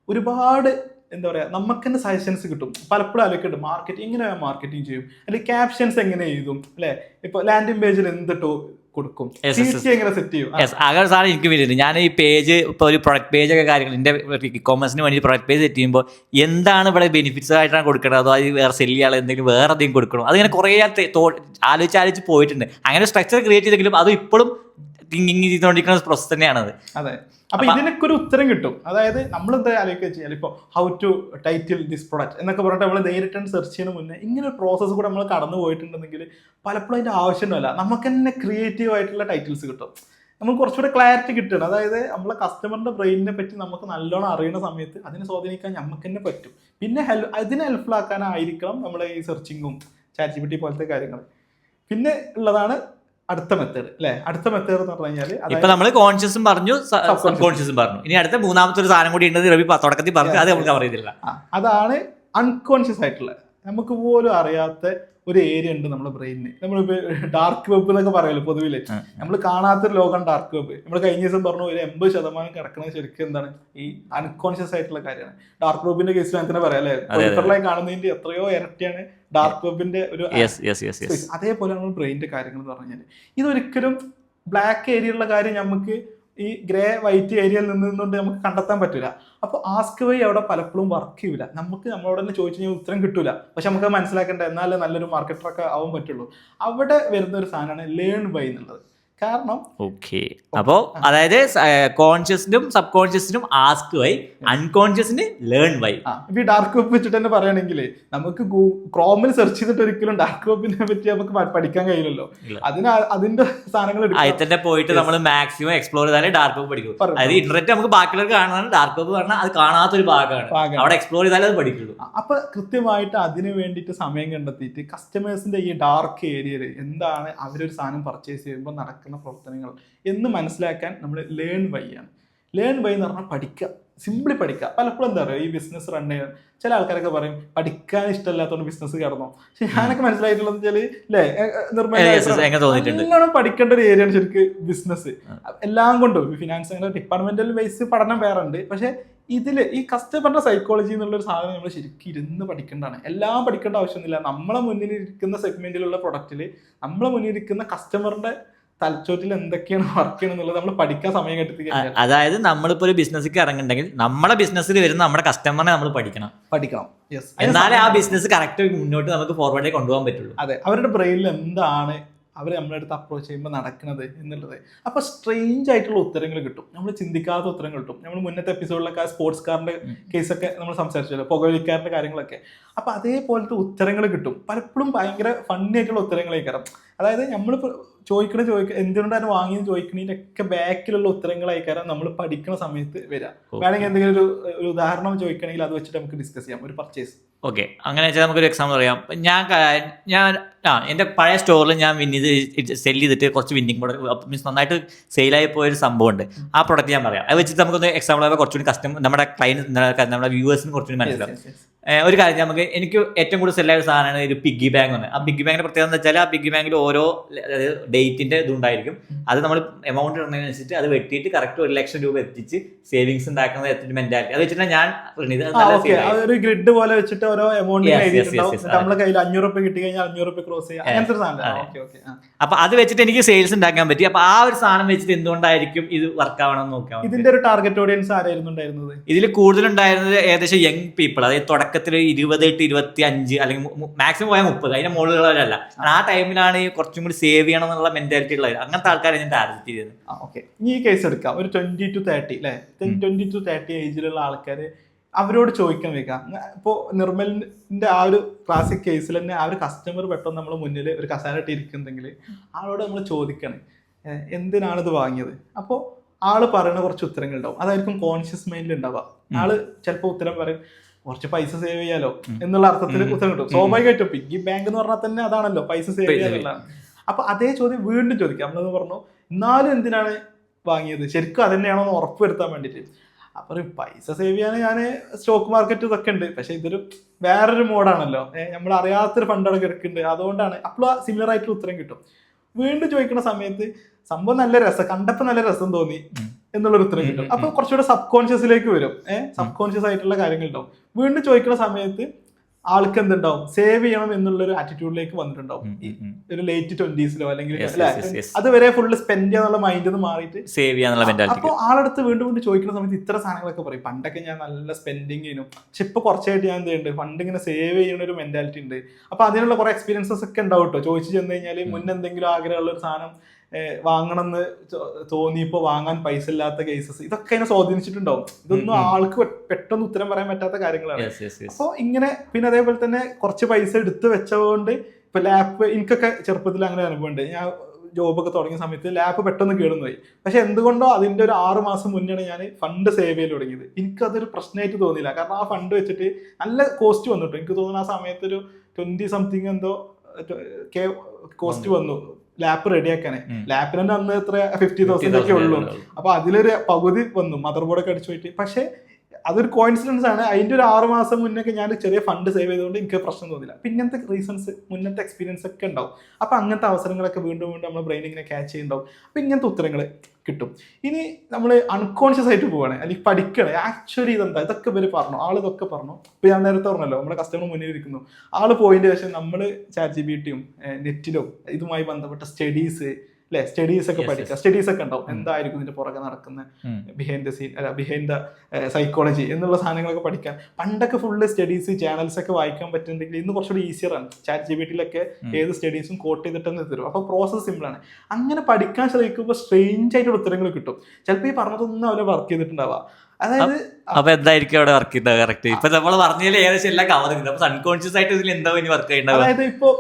ഒരുപാട് എന്താ പറയുക, നമുക്ക് തന്നെ സജഷൻസ് കിട്ടും. പലപ്പോഴും ആലോചിക്കുന്നുണ്ട്, എങ്ങനെ മാർക്കറ്റിംഗ് ചെയ്യും, അല്ലെങ്കിൽ ക്യാപ്ഷൻസ് എങ്ങനെ എഴുതും അല്ലേ. ഇപ്പോൾ ലാൻഡിംഗ് പേജിൽ എന്തിട്ടോ കൊടുക്കും? Yes, yes, yes. എങ്ങനെ സെറ്റ് ചെയ്യും? യെസ്, അങ്ങനെ സാധനം എനിക്ക് വരുന്നുണ്ട്. ഞാൻ ഈ പേജ് ഇപ്പോൾ ഒരു പ്രൊഡക്റ്റ് പേജ് ഒക്കെ കാര്യങ്ങൾ എൻ്റെ ഇ-കോമേഴ്സിന് വേണ്ടി പ്രൊഡക്റ്റ് പേജ് സെറ്റ് ചെയ്യുമ്പോൾ എന്താണ് ഇവിടെ ബെനിഫിറ്റ്സ് ആയിട്ടാണ് കൊടുക്കേണ്ടത്, അതോ അത് വേറെ സെല് ചെയ്യാൻ എന്തെങ്കിലും വേറെ എന്തെങ്കിലും കൊടുക്കണോ, അതിങ്ങനെ കുറേ ആലോചിച്ച് പോയിട്ടുണ്ട്. അങ്ങനെ സ്ട്രക്ചർ ക്രിയേറ്റ് ചെയ്തെങ്കിലും അത് ഇപ്പോഴും തിങ്കിങ് ചെയ്തുകൊണ്ടിരിക്കുന്ന പ്രോസസ് തന്നെയാണത്. അതെ. അപ്പൊ ഇതിനൊക്കെ ഒരു ഉത്തരം കിട്ടും. അതായത് നമ്മൾ എന്താ ആലോചിക്കുക വെച്ചാൽ ഇപ്പോൾ how to title this product എന്നൊക്കെ പറഞ്ഞിട്ട് നമ്മൾ നേരിട്ട് സെർച്ച് ചെയ്യുന്ന മുന്നേ ഇങ്ങനെ ഒരു പ്രോസസ്സ് കൂടെ നമ്മൾ കടന്നു പോയിട്ടുണ്ടെങ്കിൽ പലപ്പോഴും അതിൻ്റെ ആവശ്യമൊന്നുമല്ല, നമുക്ക് തന്നെ ക്രിയേറ്റീവ് ആയിട്ടുള്ള ടൈറ്റിൽസ് കിട്ടും. നമുക്ക് കുറച്ചുകൂടെ ക്ലാരിറ്റി കിട്ടുകയാണ്. അതായത് നമ്മളെ കസ്റ്റമറിന്റെ ബ്രെയിനിനെ പറ്റി നമുക്ക് നല്ലോണം അറിയുന്ന സമയത്ത് അതിനെ സ്വാധീനിക്കാൻ നമുക്ക് തന്നെ പറ്റും. പിന്നെ അതിനെ ഹെൽപ്ഫുൾ ആക്കാനായിരിക്കണം നമ്മളെ ഈ സെർച്ചിങ്ങും ChatGPT പോലത്തെ കാര്യങ്ങൾ. പിന്നെ ഉള്ളതാണ് അടുത്ത മെത്തേഡ് അല്ലേ? അടുത്ത മെത്തേഡ് എന്ന് പറഞ്ഞു കഴിഞ്ഞാൽ ഇപ്പൊ നമ്മൾ കോൺഷ്യസും പറഞ്ഞു, സബ് കോൺഷ്യസും പറഞ്ഞു. ഇനി അടുത്ത മൂന്നാമത്തെ ഒരു സാധനം കൂടി ഉണ്ടെന്ന് രവി തുടക്കത്തിൽ പറഞ്ഞു, അത് നമുക്ക് അറിയത്തില്ല. അതാണ് അൺകോൺഷ്യസ് ആയിട്ടുള്ള, നമുക്ക് പോലും അറിയാത്ത ഒരു ഏരിയ ഉണ്ട് നമ്മുടെ ബ്രെയിനിന്. നമ്മളിപ്പോൾ ഡാർക്ക് വെബ് എന്നൊക്കെ പറയുമല്ലോ പൊതുവില്, നമ്മൾ കാണാത്തൊരു ലോകം ഡാർക്ക് വെബ്. നമ്മൾ കഴിഞ്ഞ ദിവസം പറഞ്ഞു ഒരു 80% കിടക്കുന്നത് ശരിക്കും എന്താണ്, ഈ അൺകോൺഷ്യസ് ആയിട്ടുള്ള കാര്യമാണ്. ഡാർക്ക് വെബിന്റെ കേസിൽ അങ്ങനെ പറയാം അല്ലെ, പേപ്പറിലായി കാണുന്നതിന്റെ എത്രയോ ഇരട്ടിയാണ് ഡാർക്ക് വെബിന്റെ ഒരു. അതേപോലെ നമ്മൾ ബ്രെയിനിന്റെ കാര്യങ്ങൾ എന്ന് പറഞ്ഞാൽ ഇതൊരിക്കലും ബ്ലാക്ക് ഏരിയയുള്ള കാര്യം നമുക്ക് ഈ ഗ്രേ വൈറ്റ് ഏരിയയിൽ നിന്നുകൊണ്ട് നമുക്ക് കണ്ടെത്താൻ പറ്റില്ല. അപ്പോൾ ആസ്ക് വൈ അവിടെ പലപ്പോഴും വർക്ക് ചെയ്യില്ല. നമുക്ക് നമ്മളോട് തന്നെ ചോദിച്ചു കഴിഞ്ഞാൽ ഉത്തരം കിട്ടൂല. പക്ഷെ നമുക്ക് മനസ്സിലാക്കേണ്ട എന്നാലേ നല്ലൊരു മാർക്കറ്ററൊക്കെ ആവാൻ പറ്റുള്ളൂ. അവിടെ വരുന്ന ഒരു സാധനമാണ് ലേൺ ബൈ എന്നുള്ളത്. കാരണം അപ്പോ അതായത് കോൺഷ്യസിനും സബ് കോൺഷ്യസിനും ആസ്ക് വൈ, അൺകോൺഷ്യസിന് ലേൺ വൈ. ഇപ്പൊ ഈ ഡാർക്ക് വെബ് വെച്ചിട്ട് തന്നെ പറയുകയാണെങ്കിൽ നമുക്ക് ക്രോമിൽ സെർച്ച് ചെയ്തിട്ട് ഒരിക്കലും ഡാർക്ക് വെബിനെ പറ്റി നമുക്ക് പഠിക്കാൻ കഴിയില്ലല്ലോ. അതിന്റെ സാധനങ്ങൾ അതിൽ പോയിട്ട് നമ്മൾ മാക്സിമം എക്സ്പ്ലോർ ചെയ്താലേ ഡാർക്ക് വെബ് പഠിക്കും. അതായത് ഇന്റർനെറ്റ് നമുക്ക് ബാക്കിയുള്ളവർക്ക് കാണുന്നതാണ്, ഡാർക്ക് വെബ് പറഞ്ഞാൽ അത് കാണാത്തൊരു ഭാഗമാണ്, അവിടെ എക്സ്പ്ലോർ ചെയ്താലേ അത് പഠിക്കുള്ളൂ. അപ്പൊ കൃത്യമായിട്ട് അതിന് വേണ്ടിയിട്ട് സമയം കണ്ടെത്തിയിട്ട് കസ്റ്റമേഴ്സിന്റെ ഈ ഡാർക്ക് ഏരിയയിൽ എന്താണ് അവരൊരു സാധനം പർച്ചേസ് ചെയ്യുമ്പോൾ നടക്കുന്ന പ്രവർത്തനങ്ങൾ എന്ന് മനസ്സിലാക്കാൻ നമ്മൾ ലേൺ ബൈ ആണ്. ലേൺ ബൈ എന്ന് പറഞ്ഞാൽ പഠിക്കുക, സിംപ്ലി പഠിക്കുക. പലപ്പോഴും എന്താ പറയുക, ഈ ബിസിനസ് റൺ ചെയ്യാൻ ചില ആൾക്കാരൊക്കെ പറയും പഠിക്കാൻ ഇഷ്ടമില്ലാത്തതുകൊണ്ട് ബിസിനസ് കടന്നു. പക്ഷെ ഞാനൊക്കെ മനസ്സിലായിട്ടുള്ളത് വെച്ചാൽ അല്ലേ, നല്ലോണം പഠിക്കേണ്ട ഒരു ഏരിയയാണ് ശരിക്കും ബിസിനസ്. എല്ലാം കൊണ്ടും ഫിനാൻസ് അങ്ങനെ ഡിപ്പാർട്ട്മെന്റൽ ബേസ് പഠനം വേറെ ഉണ്ട്. പക്ഷെ ഇതില് ഈ കസ്റ്റമറിന്റെ സൈക്കോളജി എന്നുള്ളൊരു സാധനം നമ്മൾ ശരിക്കും ഇരുന്ന് പഠിക്കേണ്ടതാണ്. എല്ലാം പഠിക്കേണ്ട ആവശ്യമൊന്നുമില്ല. നമ്മളെ മുന്നിൽ ഇരിക്കുന്ന സെഗ്മെന്റിലുള്ള പ്രൊഡക്റ്റിൽ നമ്മളെ മുന്നിൽ ഇരിക്കുന്ന കസ്റ്റമറിന്റെ തലച്ചോറ്റിൽ എന്തൊക്കെയാണ് വർക്ക് ചെയ്യണമെന്നുള്ളത് നമ്മൾ പഠിക്കാൻ സമയം കണ്ടെത്തി. അതായത് നമ്മളിപ്പോ ഒരു ബിസിനസ്സിലേക്ക് ഇറങ്ങുന്നുണ്ടെങ്കിൽ നമ്മുടെ ബിസിനസ്സിൽ വരുന്ന നമ്മുടെ കസ്റ്റമറിനെ നമ്മൾ പഠിക്കണം. യെസ്, എന്നാലേ ആ ബിസിനസ് കറക്റ്റ് മുന്നോട്ട് നമുക്ക് ഫോർവേഡ് കൊണ്ടുപോകാൻ പറ്റുള്ളൂ. അതെ, അവരുടെ ബ്രെയിനിൽ എന്താണ് അവർ നമ്മളെ അടുത്ത് അപ്രോച്ച് ചെയ്യുമ്പോൾ നടക്കുന്നത് എന്നുള്ളത്. അപ്പോൾ സ്ട്രേഞ്ച് ആയിട്ടുള്ള ഉത്തരങ്ങൾ കിട്ടും, നമ്മൾ ചിന്തിക്കാത്ത ഉത്തരങ്ങൾ കിട്ടും. നമ്മൾ മുന്നത്തെ എപ്പിസോഡിലൊക്കെ സ്പോർട്സ് കാറിന്റെ കേസൊക്കെ നമ്മൾ സംസാരിച്ചല്ലോ, പുകവലിക്കാരുടെ കാര്യങ്ങളൊക്കെ. അപ്പോൾ അതേപോലത്തെ ഉത്തരങ്ങൾ കിട്ടും. പലപ്പോഴും ഭയങ്കര ഫണ്ണി ആയിട്ടുള്ള ഉത്തരങ്ങളായിക്കാരം. അതായത് നമ്മളിപ്പോൾ എന്തുകൊണ്ടാണ് വാങ്ങിയെന്ന് ചോദിക്കണതിൻ്റെയൊക്കെ ബാക്കിലുള്ള ഉത്തരങ്ങളായിക്കാരം നമ്മൾ പഠിക്കുന്ന സമയത്ത് വരാം. വേണമെങ്കിൽ എന്തെങ്കിലും ഒരു ഉദാഹരണം ചോദിക്കണമെങ്കിൽ അത് വെച്ചിട്ട് നമുക്ക് ഡിസ്കസ് ചെയ്യാം ഒരു പർച്ചേസ്. ഓക്കെ, അങ്ങനെ വെച്ചാൽ നമുക്കൊരു എക്സാമ്പിൾ പറയാം. ഞാൻ എൻ്റെ പഴയ സ്റ്റോറിൽ ഞാൻ സെല് ചെയ്തിട്ട് കുറച്ച് വിന്നിങ് പ്രൊഡക്റ്റ് മീൻസ് നന്നായിട്ട് സെയിലായി പോയൊരു സംഭവമുണ്ട്. ആ പ്രൊഡക്റ്റ് ഞാൻ പറയാം. അത് വെച്ചിട്ട് നമുക്കൊന്ന് എക്സാമ്പിൾ ആകുമ്പോൾ കുറച്ചുകൂടി നമ്മുടെ ക്ലയൻറ്റ് നമ്മുടെ വ്യൂവേഴ്സിന് കുറച്ചുകൂടി മനസ്സിലാവും. ഒരു കാര്യം എനിക്ക് ഏറ്റവും കൂടുതൽ സെല്ലായ ഒരു സാധനമാണ് ഒരു പിഗ്ഗി ബാങ്ക് എന്ന്. ആ പിഗ്ഗി ബാങ്കിന്റെ പ്രത്യേകത എന്ന് വെച്ചാൽ ആ പിഗ്ഗി ബാങ്കിൽ ഓരോ ഡേറ്റിന്റെ ഇതുണ്ടായിരിക്കും. അത് നമ്മൾ എമൗണ്ട് ഇടുന്നതിനനുസരിച്ച് അത് വെട്ടിയിട്ട് കറക്റ്റ് 1 ലക്ഷം രൂപ എത്തിച്ച് സേവിങ്സ് ഉണ്ടാക്കുന്ന മെന്റാലിറ്റി. അത് വെച്ചിട്ട് ഞാൻ ഒരു ഗ്രിഡ് പോലെ വെച്ചിട്ട് ഓരോ എമൗണ്ട് നമ്മുടെ കയ്യിൽ 500 രൂപ കിട്ടി കഴിഞ്ഞാൽ 500 രൂപ ക്രോസ് ചെയ്യാം, അങ്ങനത്തെ ഒരു സാധനം. അപ്പൊ അത് വെച്ചിട്ട് എനിക്ക് സെയിൽസ് ഉണ്ടാക്കാൻ പറ്റി. അപ്പൊ ആ ഒരു സാധനം വെച്ചിട്ട് എന്തുകൊണ്ടായിരിക്കും ഇത് വർക്ക് ആവണം എന്ന് നോക്കാം. ഇതിന്റെ ഒരു ടാർഗറ്റ് ഓഡിയൻസ് ആരായിരുന്നു ഉണ്ടായിരുന്നത്? ഇതിൽ കൂടുതലുണ്ടായിരുന്നത് ഏകദേശം യങ് പീപ്പിൾ. അതായത് തുടക്കത്തിൽ 20 to 25 അല്ലെങ്കിൽ മാക്സിമം പോയാൽ 30, അതിന്റെ മുകളിലുള്ളവരല്ല. ആ ടൈമിലാണ് ഈ കുറച്ചും കൂടി സേവ് ചെയ്യണം എന്നുള്ള മെന്റാലിറ്റി ഉള്ളത്. അങ്ങനത്തെ ആൾക്കാരെ ഞാൻ ടാർഗറ്റ് ചെയ്തത്. ഓക്കെ, ഈ കേസ് എടുക്കാം. ഒരു 20 to 30 അല്ലെ, 20 to 30 ഏജിലുള്ള ആൾക്കാര് അവരോട് ചോദിക്കാൻ വെക്കാം. ഇപ്പോൾ നിർമ്മലിന്റെ ആ ഒരു ക്ലാസിക് കേസിൽ തന്നെ ആ ഒരു കസ്റ്റമർ പെട്ടെന്ന് നമ്മൾ മുന്നിൽ ഒരു കസാരട്ട് ഇരിക്കുന്നെങ്കിൽ ആളോട് നമ്മൾ ചോദിക്കണം എന്തിനാണിത് വാങ്ങിയത്. അപ്പോൾ ആള് പറയുന്ന കുറച്ച് ഉത്തരങ്ങൾ ഉണ്ടാവും. അതായിരിക്കും കോൺഷ്യസ് മൈൻഡിൽ ഉണ്ടാവുക. ആള് ചിലപ്പോൾ ഉത്തരം പറയും കുറച്ച് പൈസ സേവ് ചെയ്യാലോ എന്നുള്ള അർത്ഥത്തിൽ ഉത്തരം കിട്ടും. സ്വാഭാവികമായിട്ടും പിഗ്ഗി ബാങ്ക് എന്ന് പറഞ്ഞാൽ തന്നെ അതാണല്ലോ, പൈസ സേവ് ചെയ്യാന്നുള്ളതാണ്. അപ്പൊ അതേ ചോദ്യം വീണ്ടും ചോദിക്കാം. നമ്മളെന്ന് പറഞ്ഞു എന്നാലും എന്തിനാണ് വാങ്ങിയത്, ശരിക്കും അത് തന്നെയാണോ എന്ന് ഉറപ്പ് വരുത്താൻ വേണ്ടിയിട്ട്. അപ്പൊ പൈസ സേവ് ചെയ്യാൻ ഞാൻ സ്റ്റോക്ക് മാർക്കറ്റ് ഇതൊക്കെ ഉണ്ട്, പക്ഷെ ഇതൊരു വേറൊരു മോഡാണല്ലോ, നമ്മൾ അറിയാത്തൊരു ഫണ്ടൊക്കെ കിടക്കുന്നുണ്ട്, അതുകൊണ്ടാണ്. അപ്പോൾ സിമിലർ ആയിട്ടുള്ള ഉത്തരം കിട്ടും. വീണ്ടും ചോദിക്കുന്ന സമയത്ത് സംഭവം നല്ല രസം, കണ്ടപ്പോൾ നല്ല രസം തോന്നി എന്നുള്ളൊരു ഉത്തരം കിട്ടും. അപ്പൊ കുറച്ചുകൂടെ സബ് കോൺഷ്യസിലേക്ക് വരും. സബ് കോൺഷ്യസ് ആയിട്ടുള്ള കാര്യങ്ങൾ ഉണ്ടാവും. വീണ്ടും ചോദിക്കുന്ന സമയത്ത് ആൾക്ക് എന്തുണ്ടാവും, സേവ് ചെയ്യണം എന്നുള്ളൊരു ആറ്റിറ്റ്യൂഡിലേക്ക് വന്നിട്ടുണ്ടാവും. ഒരു ലേറ്റ് 20s അല്ലെങ്കിൽ അതുവരെ ഫുള്ള് സ്പെൻഡ് ചെയ്യാന്നുള്ള മൈൻഡിൽ നിന്ന് മാറിയിട്ട് സേവ് ചെയ്യാന്നുള്ള മെന്റാലിറ്റി. അപ്പോൾ ആളടുത്ത് വീണ്ടും വീണ്ടും ചോദിക്കുന്ന സമയത്ത് ഇത്ര സാധനങ്ങളൊക്കെ പറയും. പണ്ടൊക്കെ ഞാൻ നല്ല സ്പെൻഡിങ് ചെയ്യുന്നു, പക്ഷെ ഇപ്പൊ കുറച്ചായിട്ട് ഞാൻ എന്ത് ചെയ്യുന്നുണ്ട്, ഫണ്ട് ഇങ്ങനെ സേവ് ചെയ്യുന്ന ഒരു മെന്റാലിറ്റി ഉണ്ട്. അപ്പൊ അതിനുള്ള കുറെ എക്സ്പീരിയൻസസ് ഒക്കെ ഉണ്ടാവും കേട്ടോ. ചോദിച്ചു ചെന്ന് കഴിഞ്ഞാൽ മുന്നെന്തെങ്കിലും ആഗ്രഹമുള്ള ഒരു സാധനം വാങ്ങണം എന്ന് തോന്നിയപ്പോ വാങ്ങാൻ പൈസ ഇല്ലാത്ത കേസസ്, ഇതൊക്കെ അതിനെ സ്വാധീനിച്ചിട്ടുണ്ടാവും. ഇതൊന്നും ആൾക്ക് പെട്ടെന്ന് ഉത്തരം പറയാൻ പറ്റാത്ത കാര്യങ്ങളാണ്. അപ്പൊ ഇങ്ങനെ പിന്നെ അതേപോലെ തന്നെ കുറച്ച് പൈസ എടുത്ത് വെച്ചതുകൊണ്ട് ഇപ്പൊ ലാപ്പ്, എനിക്കൊക്കെ ചെറുപ്പത്തിൽ അങ്ങനെ അനുഭവമുണ്ട്. ഞാൻ ജോബൊക്കെ തുടങ്ങിയ സമയത്ത് ലാപ്പ് പെട്ടെന്ന് കേടുന്നു പോയി. പക്ഷെ എന്തുകൊണ്ടോ അതിന്റെ ഒരു 6 മാസം മുന്നാണ് ഞാൻ ഫണ്ട് സേവ് ചെയ്ത് തുടങ്ങിയത്. എനിക്കതൊരു പ്രശ്നമായിട്ട് തോന്നിയില്ല. കാരണം ആ ഫണ്ട് വെച്ചിട്ട് നല്ല കോസ്റ്റ് വന്നിട്ടു. എനിക്ക് തോന്നുന്നു ആ സമയത്ത് ഒരു 20 സംതിങ് എന്തോ കോസ്റ്റ് വന്നു ലാപ്പ് റെഡിയാക്കാനെ. ലാപ്പിന് തന്നെ അന്ന് എത്ര 50,000 ഒക്കെ ഉള്ളൂ. അപ്പൊ അതിലൊരു പകുതി വന്നു മദർ ബോർഡൊക്കെ അടിച്ചു പോയിട്ട്. പക്ഷെ അതൊരു കോയിൻസിഡൻസ് ആണ്. അതിന്റെ ഒരു 6 മാസം മുന്നൊക്കെ ഞാൻ ചെറിയ ഫണ്ട് സേവ് ചെയ്തുകൊണ്ട് എനിക്ക് പ്രശ്നം തോന്നില്ല. അപ്പൊ ഇങ്ങനത്തെ റീസൺസ്, മുന്നത്തെ എക്സ്പീരിയൻസ് ഒക്കെ ഉണ്ടാവും. അപ്പൊ അങ്ങനത്തെ അവസരങ്ങളൊക്കെ വീണ്ടും വീണ്ടും നമ്മുടെ ബ്രെയിൻ ഇങ്ങനെ ക്യാച്ച് ചെയ്യുന്നുണ്ടാവും. അപ്പൊ ഇങ്ങനത്തെ ഉത്തരങ്ങൾ കിട്ടും. ഇനി നമ്മൾ അൺകോൺഷ്യസ് ആയിട്ട് പോവാണ്, അല്ലെങ്കിൽ പഠിക്കണേ ആക്ച്വലി ഇതെന്താ, ഇതൊക്കെ ഇവര് പറഞ്ഞു, ആളിതൊക്കെ പറഞ്ഞു. ഇപ്പൊ ഞാൻ നേരത്തെ പറഞ്ഞല്ലോ, നമ്മുടെ കസ്റ്റമർ മുന്നിൽ ഇരിക്കുന്നു, ആള് പോയതിന്റെ ശേഷം നമ്മൾ ChatGPT-യും നെറ്റിലും ഇതുമായി ബന്ധപ്പെട്ട സ്റ്റഡീസ്, അല്ലെ, സ്റ്റഡീസ് ഒക്കെ പഠിക്കുക. സ്റ്റഡീസ് ഒക്കെ ഉണ്ടാവും, എന്തായിരിക്കും ഇതിന്റെ പുറകെ നടക്കുന്ന behind the scene, behind the psychology എന്നുള്ള സാധനങ്ങളൊക്കെ പഠിക്കാൻ. പണ്ടൊക്കെ ഫുള്ള് സ്റ്റഡീസ് ചാനൽസ് ഒക്കെ വായിക്കാൻ പറ്റുന്നുണ്ടെങ്കിൽ ഇന്ന് കുറച്ചുകൂടി ഈസിയർ ആണ്. ChatGPT-യിലൊക്കെ ഏത് സ്റ്റഡീസും കോട്ട് ചെയ്തിട്ടെന്ന് തരും. അപ്പൊ പ്രോസസ് സിമ്പിൾ ആണ്. അങ്ങനെ പഠിക്കാൻ ശ്രമിക്കുമ്പോൾ സ്ട്രേഞ്ച് ആയിട്ടുള്ള ഉത്തരങ്ങൾ കിട്ടും. ചിലപ്പോൾ ഈ പറഞ്ഞതൊന്നും അവരെ വർക്ക് ചെയ്തിട്ടുണ്ടാവാം. അതായത് അപ്പൊ എന്തായിരിക്കും അവിടെ വർക്ക് ചെയ്തത്? കറക്റ്റ് ഇപ്പൊ നമ്മൾ പറഞ്ഞതിൽ ഏകദേശം എല്ലാം കവർ ചെയ്യുന്നത്. അപ്പൊ അൺകോൺഷ്യസ് ആയിട്ട് ഇതിൽ എന്താ ഇനി വർക്ക് ചെയ്യേണ്ടത്? അതായത് ഇപ്പൊ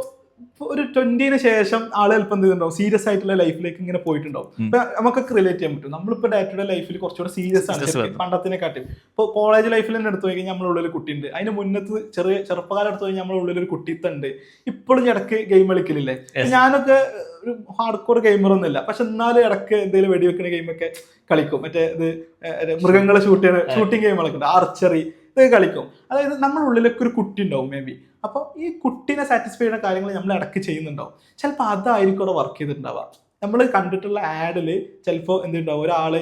ഒരു 20-ന് ശേഷം ആളുകൾ ചിലപ്പോൾ എന്ത് ചെയ്തിട്ടുണ്ടാവും, സീരിയസ് ആയിട്ടുള്ള ലൈഫിലേക്ക് ഇങ്ങനെ പോയിട്ടുണ്ടാവും. ഇപ്പൊ നമുക്കൊക്കെ റിലേറ്റ് ചെയ്യാൻ പറ്റും. നമ്മളിപ്പോ ഡേ ടു ഡേ ലൈഫിൽ കുറച്ചുകൂടെ സീരിയസ് ആണ് പണ്ടത്തിനെ കാട്ടി. ഇപ്പോൾ കോളേജ് ലൈഫിൽ തന്നെ എടുത്തു കഴിഞ്ഞാൽ നമ്മുടെ ഉള്ളിൽ ഒരു കുട്ടിയുണ്ട്. അതിന് മുന്നത്ത് ചെറുപ്പകാലം എടുത്തു കഴിഞ്ഞാൽ നമ്മുടെ ഉള്ളിൽ ഒരു കുട്ടിത്തുണ്ട്. ഇപ്പോഴും ഇടയ്ക്ക് ഗെയിം കളിക്കലില്ലേ? ഞാനൊക്കെ ഒരു ഹാർഡ് കോർ ഗെയിമർ ഒന്നുമില്ല, പക്ഷെ എന്നാലും ഇടയ്ക്ക് എന്തെങ്കിലും വെടിവെക്കുന്ന ഗെയിമൊക്കെ കളിക്കും. മറ്റേ ഇത് മൃഗങ്ങളെ ഷൂട്ടിങ് ഗെയിമുകളൊക്കെ ഉണ്ട്, ആർച്ചറി, ഇതൊക്കെ കളിക്കും. അതായത് നമ്മുടെ ഉള്ളിലൊക്കെ ഒരു കുട്ടി ഉണ്ടാവും മേ ബി. അപ്പോൾ ഈ കുട്ടീനെ സാറ്റിസ്ഫൈ ചെയ്യുന്ന കാര്യങ്ങൾ നമ്മൾ ഇടയ്ക്ക് ചെയ്യുന്നുണ്ടാവും. ചിലപ്പോൾ അതായിരിക്കും അവിടെ വർക്ക് ചെയ്തിട്ടുണ്ടാവുക. നമ്മൾ കണ്ടിട്ടുള്ള ആഡില് ചിലപ്പോൾ എന്തുണ്ടാവും, ഒരാള്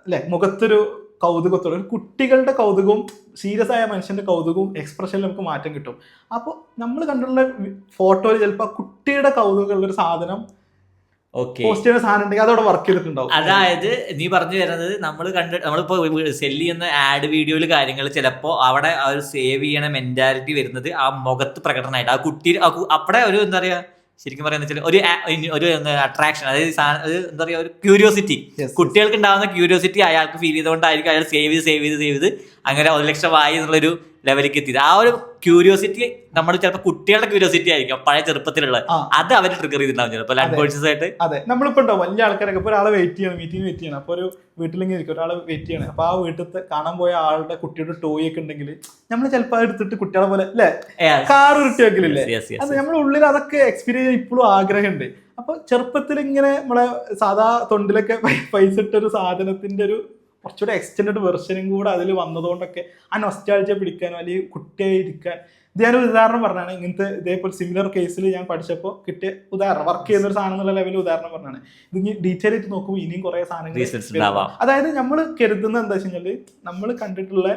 അല്ലെ മുഖത്തൊരു കൗതുകത്തോടെ, ഒരു കുട്ടികളുടെ കൗതുകവും സീരിയസ് ആയ മനുഷ്യന്റെ കൗതുകവും എക്സ്പ്രഷനിൽ നമുക്ക് മാറ്റം കിട്ടും. അപ്പോൾ നമ്മൾ കണ്ടിട്ടുള്ള ഫോട്ടോയിൽ ചിലപ്പോൾ കുട്ടിയുടെ കൗതുകമുള്ള ഒരു സാധനം അതോടെ വർക്ക് ചെയ്തിട്ടുണ്ടാവും. അതായത് നീ പറഞ്ഞു തരുന്നത് നമ്മളിപ്പോ സെല് ചെയ്യുന്ന ആഡ് വീഡിയോയില് കാര്യങ്ങൾ ചിലപ്പോ അവിടെ ആ ഒരു സേവ് ചെയ്യണ മെന്റാലിറ്റി വരുന്നത് ആ മുഖത്ത് പ്രകടനമായിട്ട് ആ കുട്ടി അവിടെ ഒരു എന്താ പറയാ, ശരിക്കും പറയുന്ന ഒരു അട്രാക്ഷൻ, അതായത് എന്താ പറയാ, ഒരു ക്യൂരിയോസിറ്റി, കുട്ടികൾക്ക് ഉണ്ടാകുന്ന ക്യൂരിയോസിറ്റി അയാൾക്ക് ഫീൽ ചെയ്തുകൊണ്ടായിരിക്കും അയാൾ സേവ് ചെയ്ത് അങ്ങനെ 1 ലക്ഷം ആയി എന്നുള്ളൊരു ലെവലിലേക്ക് എത്തിയത്. ആ ഒരു ക്യൂരിയോസിറ്റി നമ്മൾ ചിലപ്പോൾ കുട്ടികളുടെ ക്യൂരിയോസിറ്റി ആയിരിക്കും പഴയ ചെറുപ്പത്തിലുള്ള, അത് അവർ ട്രിഗർ ചെയ്തിട്ടുണ്ടാവും ചിലപ്പോൾ അൺകോൺഷ്യസ് ആയിട്ട്. അതെ, നമ്മളിപ്പോ ഉണ്ടാവും വലിയ ആൾക്കാരൊക്കെ ഇപ്പോൾ ഒരാളെ വെയിറ്റ് ചെയ്യണം, മീറ്റിംഗ് വെയിറ്റ് ചെയ്യണം. അപ്പോൾ ഒരു വീട്ടിലിങ്ങനെ ഇരിക്കും, ഒരാളെ വെയിറ്റ് ചെയ്യണം. അപ്പോൾ ആ വീട്ടിൽ കാണാൻ പോയ ആളുടെ കുട്ടിയുടെ ടോയ് ഒക്കെ ഉണ്ടെങ്കിൽ നമ്മൾ ചിലപ്പോൾ എടുത്തിട്ട് കുട്ടികളെ പോലെ അല്ലെ കാർ ഉരുട്ടി വെക്കലില്ലേ? അത് നമ്മുടെ ഉള്ളിൽ അതൊക്കെ എക്സ്പീരിയൻസ് ചെയ്യാൻ ഇപ്പോഴും ആഗ്രഹമുണ്ട്. അപ്പൊ ചെറുപ്പത്തിൽ ഇങ്ങനെ നമ്മളെ സാധാ തൊണ്ടിലൊക്കെ പൈസ ഇട്ടൊരു സാധനത്തിന്റെ ഒരു കുറച്ചുകൂടെ എക്സ്റ്റൻഡ് വെർഷനും കൂടെ അതിൽ വന്നതുകൊണ്ടൊക്കെ ആ നൊസ്റ്റാൾജിയ പിടിക്കാനോ അല്ലെങ്കിൽ കുട്ടിയായി ഇരിക്കാൻ. ഇത് ഞാനൊരു ഉദാഹരണം പറഞ്ഞാണ്. ഇങ്ങനത്തെ ഇതേപോലെ സിമിലർ കേസിൽ ഞാൻ പഠിച്ചപ്പോൾ കിട്ടിയ ഉദാഹരണം, വർക്ക് ചെയ്യുന്ന ഒരു സാധനം എന്നുള്ള ലെവലിൽ ഉദാഹരണം പറഞ്ഞാണ്. ഇത് ഇനി ഡീറ്റെയിൽ ആയിട്ട് നോക്കുമ്പോൾ ഇനിയും കുറെ സാധനങ്ങൾ. അതായത് നമ്മൾ കരുതുന്നത് എന്താ വെച്ച് കഴിഞ്ഞാൽ, നമ്മൾ കണ്ടിട്ടുള്ള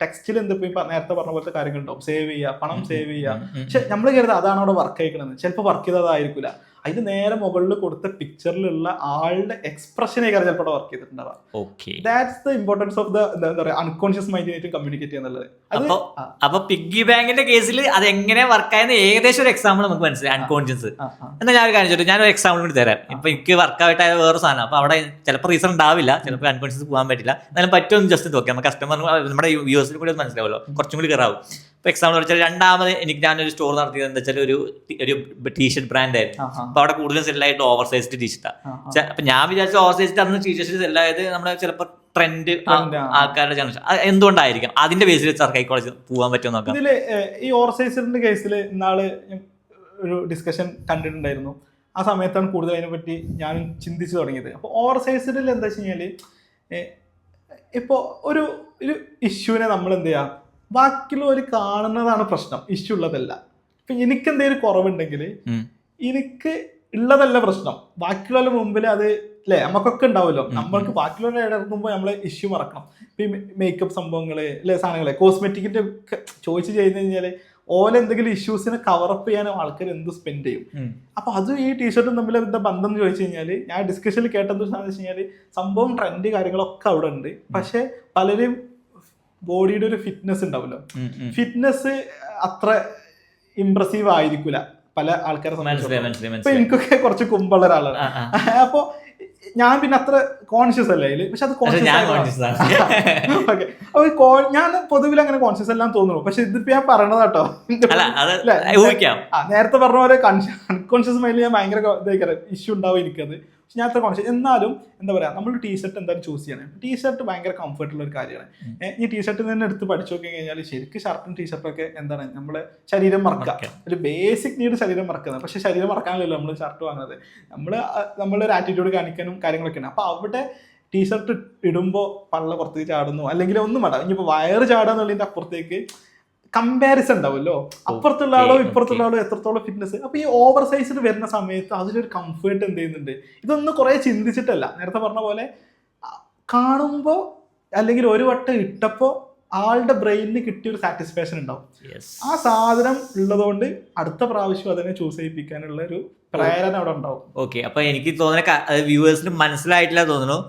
ടെക്സ്റ്റിൽ എന്തിപ്പോ നേരത്തെ പറഞ്ഞ പോലത്തെ കാര്യങ്ങളുണ്ടാവും, സേവ് ചെയ്യുക, പണം സേവ് ചെയ്യുക. പക്ഷെ നമ്മൾ കരുതുക അതാണ് അവിടെ വർക്ക് ആയിക്കണമെന്ന്. ചിലപ്പോൾ വർക്ക് ചെയ്തതായിരിക്കില്ല. അതിന് നേരെ മുകളിൽ കൊടുത്ത പിക്ചറിലുള്ള ആളുടെ എക്സ്പ്രഷനേക്കാൾ ചിലപ്പോൾ വർക്ക് ചെയ്തിട്ടുണ്ടാവാം. That's the importance of the എന്താ പറയാ അൺകോൺഷ്യസ് മൈൻഡിനായിട്ട് കമ്മ്യൂണിക്കേറ്റ് ചെയ്യുന്നുള്ളത്. അപ്പൊ പിഗ്ഗി ബാങ്കിന്റെ കേസിൽ അത് എങ്ങനെ വർക്കായെന്ന് ഏകദേശം ഒരു എക്സാമ്പിൾ നമുക്ക് മനസ്സിലായി. അൺകോൺഷ്യസ് എന്നാൽ ഞാൻ കാണിച്ചിട്ട് ഞാനൊരു എക്സാമ്പിൾ കൂടി തരാം. ഇപ്പൊ എനിക്ക് വർക്കായിട്ടായ വേറെ സാധനം, അപ്പൊ അവിടെ ചിലപ്പോൾ റീസൺ ഉണ്ടാവില്ല, ചിലപ്പോൾ അൺകോൺഷ്യസ് പോകാൻ പറ്റില്ല, എന്നാലും പറ്റുമെന്ന് ജസ്റ്റ് നോക്കാം. നമ്മൾ കസ്റ്റമർ നമ്മുടെ വ്യൂവേഴ്സിന് കൂടി മനസ്സിലാവുമല്ലോ, കുറച്ചും കൂടി കയറാവും. ഇപ്പൊ എക്സാമ്പിൾ വെച്ചാൽ രണ്ടാമത് ഞാനൊരു സ്റ്റോർ നടത്തിയത് എന്താ വെച്ചാൽ ഒരു ടീഷർട്ട് ബ്രാൻഡ് ആയിരുന്നു. അപ്പൊ അവിടെ കൂടുതലും സെല്ലായിട്ട് ഓവർ സൈസ്ഡ് ടീഷർട്ടാണ്. അപ്പൊ ഞാൻ വിചാരിച്ച ഓവർ സൈസ്ഡ് അന്ന് ടീഷർട്ട് സെല്ലായത് നമ്മുടെ ചിലപ്പോൾ ട്രെൻഡ് ആൾക്കാരുടെ ജനറേഷൻ. എന്തുകൊണ്ടായിരിക്കും? അതിന്റെ ബേസിൽ സൈക്കോളജി പോകാൻ പറ്റുമോ നോക്കാം. ഇതില് ഈ ഓവർ സൈസ്ഡിന്റെ കേസിൽ ഇന്നാള് ഒരു ഡിസ്കഷൻ കണ്ടിട്ടുണ്ടായിരുന്നു. ആ സമയത്താണ് കൂടുതൽ അതിനെ പറ്റി ഞാൻ ചിന്തിച്ചു തുടങ്ങിയത്. അപ്പോൾ ഓവർ സൈസ്ഡിൽ എന്താ വെച്ച് കഴിഞ്ഞാല്, ഇപ്പോൾ ഒരു ഇഷ്യൂവിനെ നമ്മൾ എന്ത് ചെയ്യാം, ബാക്കിയുള്ളവർ കാണുന്നതാണ് പ്രശ്നം, ഇഷ്യൂ ഉള്ളതല്ല. ഇപ്പൊ എനിക്ക് എന്തെങ്കിലും കുറവുണ്ടെങ്കിൽ എനിക്ക് ഉള്ളതല്ല പ്രശ്നം, ബാക്കിയുള്ളവരുടെ മുമ്പിൽ അത് അല്ലെ നമുക്കൊക്കെ ഉണ്ടാവുമല്ലോ. നമ്മൾക്ക് ബാക്കിയുള്ളവരെ ഇടക്കുമ്പോൾ നമ്മളെ ഇഷ്യൂ മറക്കണം. ഇപ്പൊ ഈ മേക്കപ്പ് സംഭവങ്ങള് അല്ലെ, സാധനങ്ങളെ കോസ്മെറ്റിക്കിന്റെ ചോയ്സ് ചെയ്ത് കഴിഞ്ഞാല് ഓല എന്തെങ്കിലും ഇഷ്യൂസിനെ കവറപ്പ് ചെയ്യാനും ആൾക്കാർ എന്ത് സ്പെൻഡ് ചെയ്യും. അപ്പൊ അതും ഈ ടീഷർട്ടും തമ്മിൽ എന്താ ബന്ധം എന്ന് ചോദിച്ചു കഴിഞ്ഞാൽ, ഞാൻ ഡിസ്കഷനിൽ കേട്ടത് വെച്ച് കഴിഞ്ഞാൽ സംഭവം ട്രെൻഡ് കാര്യങ്ങളൊക്കെ അവിടെ ഉണ്ട്. പക്ഷെ പലരും ബോഡിയുടെ ഒരു ഫിറ്റ്നസ് ഉണ്ടാവല്ലോ, ഫിറ്റ്നസ് അത്ര ഇംപ്രസീവ് ആയിരിക്കൂല പല ആൾക്കാരെ സംബന്ധിച്ചിടത്തോളം. ഇപ്പൊ എനിക്കൊക്കെ കുറച്ച് കുമ്പുള്ള ഒരാളാണ്. അപ്പൊ ഞാൻ പിന്നെ അത്ര കോൺഷ്യസ് അല്ല അതില്, പക്ഷെ അത് കോൺഷ്യസ് ഓക്കെ. അപ്പൊ ഞാൻ പൊതുവിൽ അങ്ങനെ കോൺഷ്യസ് എല്ലാം തോന്നുന്നു. പക്ഷെ ഇതിപ്പോ ഞാൻ പറയണത് കേട്ടോ, നേരത്തെ പറഞ്ഞ പോലെ അൺകോൺഷ്യസ് മൈൻഡിൽ ഞാൻ ഭയങ്കര ഇഷ്യൂ ഉണ്ടാവും എനിക്കത്. പക്ഷെ ഞാൻ അത്ര കോൺഷ്യസ്. എന്നാലും എന്താ പറയാ, നമ്മൾ ടീഷർട്ട് എന്തായാലും ചൂസ് ചെയ്യണം. ടീഷർട്ട് ഭയങ്കര കംഫർട്ടുള്ള ഒരു കാര്യമാണ്. ഈ ടീഷർട്ടിൽ തന്നെ എടുത്ത് പഠിച്ചു നോക്കി കഴിഞ്ഞാൽ ശരിക്കും ഷർട്ടും ടീഷർട്ടൊക്കെ എന്താണ് നമ്മളെ ശരീരം മറക്കുക, ഒരു ബേസിക് നീഡ് ശരീരം മറക്കുന്നത്. പക്ഷെ ശരീരം മറക്കാനല്ലോ നമ്മൾ ഷർട്ട് വാങ്ങുന്നത്, നമ്മളൊരു ആറ്റിറ്റ്യൂഡ് കാണിക്കാനും കാര്യങ്ങളൊക്കെയാണ്. അപ്പൊ അവിടെ ടീഷർട്ട് ഇടുമ്പോൾ പള്ള പുറത്തേക്ക് ചാടുന്നു, അല്ലെങ്കിൽ ഒന്നും വേണ്ട, ഇനിയിപ്പോൾ വയറ് ചാടാന്നുള്ളതിന്റെ അപ്പുറത്തേക്ക് കമ്പാരിസൺ ഉണ്ടാവുമല്ലോ, അപ്പുറത്തുള്ള ആളോ ഇപ്പുറത്തുള്ള ആളോ എത്രത്തോളം ഫിറ്റ്നസ്. അപ്പൊ ഈ ഓവർ സൈസിൽ വരുന്ന സമയത്ത് അതിലൊരു കംഫേർട്ട് എന്ത് ചെയ്യുന്നുണ്ട്, ഇതൊന്നും കുറെ ചിന്തിച്ചിട്ടല്ല, നേരത്തെ പറഞ്ഞ പോലെ കാണുമ്പോ അല്ലെങ്കിൽ ഒരു വട്ടം ഇട്ടപ്പോ ആളുടെ ബ്രെയിനിന് കിട്ടിയ ഒരു സാറ്റിസ്ഫാക്ഷൻ ഉണ്ടാവും. ആ സാധനം ഉള്ളതുകൊണ്ട് അടുത്ത പ്രാവശ്യം അതിനെ ചൂസ് ചെയ്യിപ്പിക്കാനുള്ള ഒരു പ്രേരണ അവിടെ ഉണ്ടാവും. ഓക്കെ, അപ്പൊ എനിക്ക് തോന്നുന്ന വ്യൂവേഴ്സിന് മനസ്സിലായിട്ടില്ല തോന്നുന്നു.